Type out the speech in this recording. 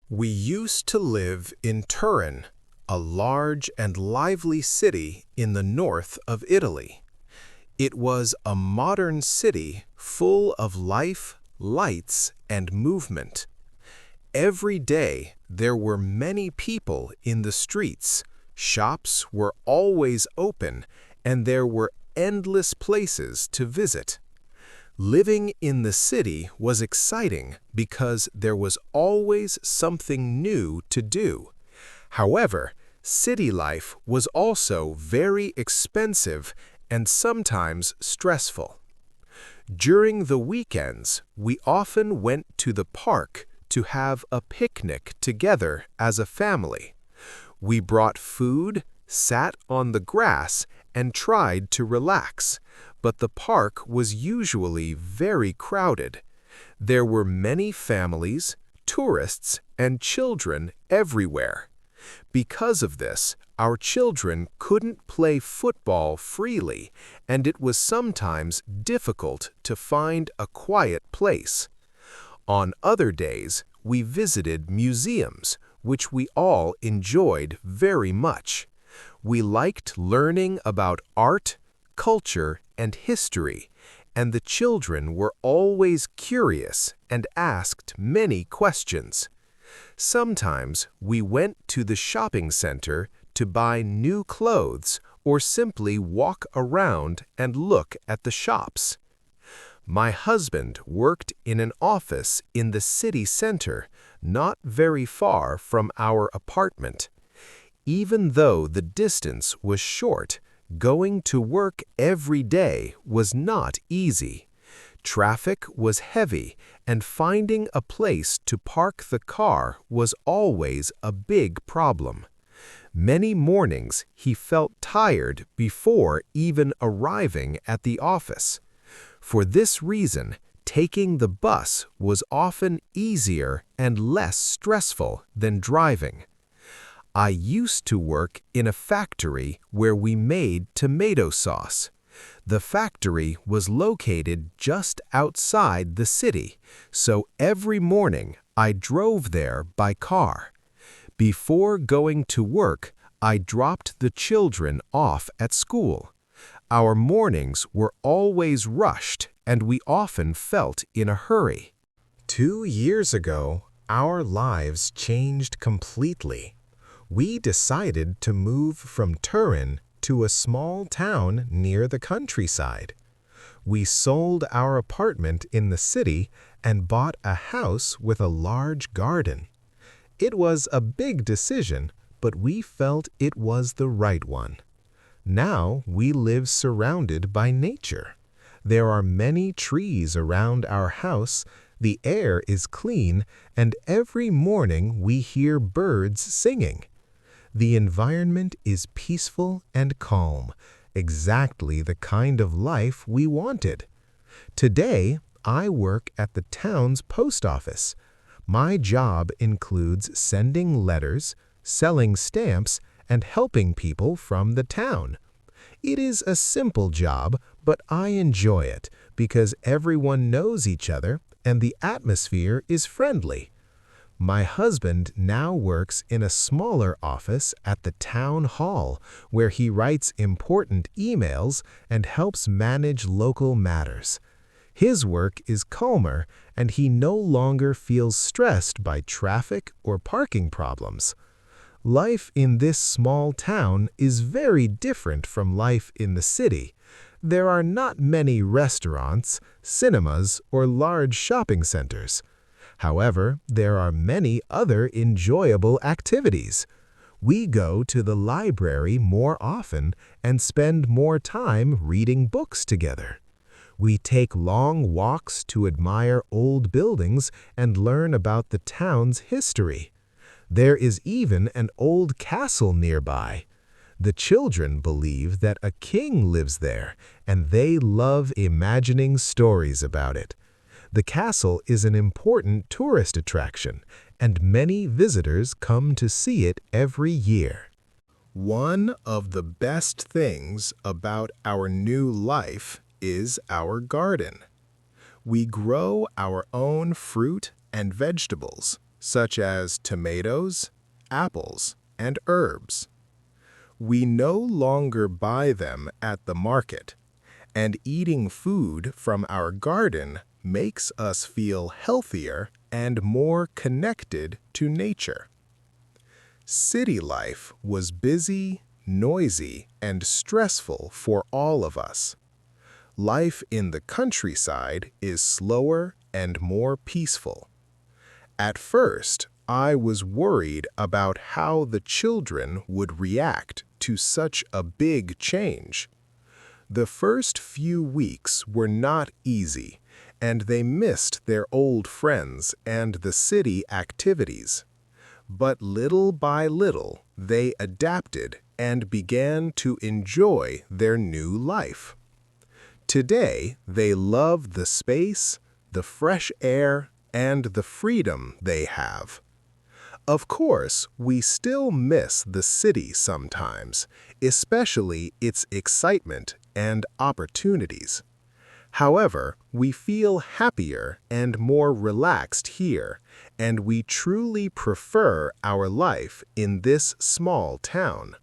We used to live in Turin, a large and lively city in the north of Italy. It was a modern city full of life, lights, and movement. Every day there were many people in the streets, shops were always open, and there were endless places to visit. Living in the city was exciting because there was always something new to do. However, city life was also very expensive and sometimes stressful. During the weekends, we often went to the park to have a picnic together as a family. We brought food, sat on the grass, and tried to relax, but the park was usually very crowded. There were many families, tourists, and children everywhere. Because of this, our children couldn't play football freely, and it was sometimes difficult to find a quiet place. On other days, we visited museums, which we all enjoyed very much. We liked learning about art, culture, and history, and the children were always curious and asked many questions. Sometimes we went to the shopping center to buy new clothes or simply walk around and look at the shops. My husband worked in an office in the city center, not very far from our apartment. Even though the distance was short, going to work every day was not easy. Traffic was heavy, and finding a place to park the car was always a big problem. Many mornings he felt tired before even arriving at the office. For this reason, taking the bus was often easier and less stressful than driving. I used to work in a factory where we made tomato sauce. The factory was located just outside the city, so every morning I drove there by car. Before going to work, I dropped the children off at school. Our mornings were always rushed, and we often felt in a hurry. 2 years ago, our lives changed completely. We decided to move from Turin to a small town near the countryside. We sold our apartment in the city and bought a house with a large garden. It was a big decision, but we felt it was the right one. Now we live surrounded by nature. There are many trees around our house, the air is clean, and every morning we hear birds singing. The environment is peaceful and calm, exactly the kind of life we wanted. Today, I work at the town's post office. My job includes sending letters, selling stamps, and helping people from the town. It is a simple job, but I enjoy it because everyone knows each other and the atmosphere is friendly. My husband now works in a smaller office at the town hall where he writes important emails and helps manage local matters. His work is calmer and he no longer feels stressed by traffic or parking problems. Life in this small town is very different from life in the city. There are not many restaurants, cinemas, or large shopping centers. However, there are many other enjoyable activities. We go to the library more often and spend more time reading books together. We take long walks to admire old buildings and learn about the town's history. There is even an old castle nearby. The children believe that a king lives there, and they love imagining stories about it. The castle is an important tourist attraction, and many visitors come to see it every year. One of the best things about our new life is our garden. We grow our own fruit and vegetables, such as tomatoes, apples, and herbs. We no longer buy them at the market, and eating food from our garden makes us feel healthier and more connected to nature. City life was busy, noisy, and stressful for all of us. Life in the countryside is slower and more peaceful. At first, I was worried about how the children would react to such a big change. The first few weeks were not easy, and they missed their old friends and the city activities. But little by little, they adapted and began to enjoy their new life. Today, they love the space, the fresh air, and the freedom they have. Of course, we still miss the city sometimes, especially its excitement and opportunities. However, we feel happier and more relaxed here, and we truly prefer our life in this small town.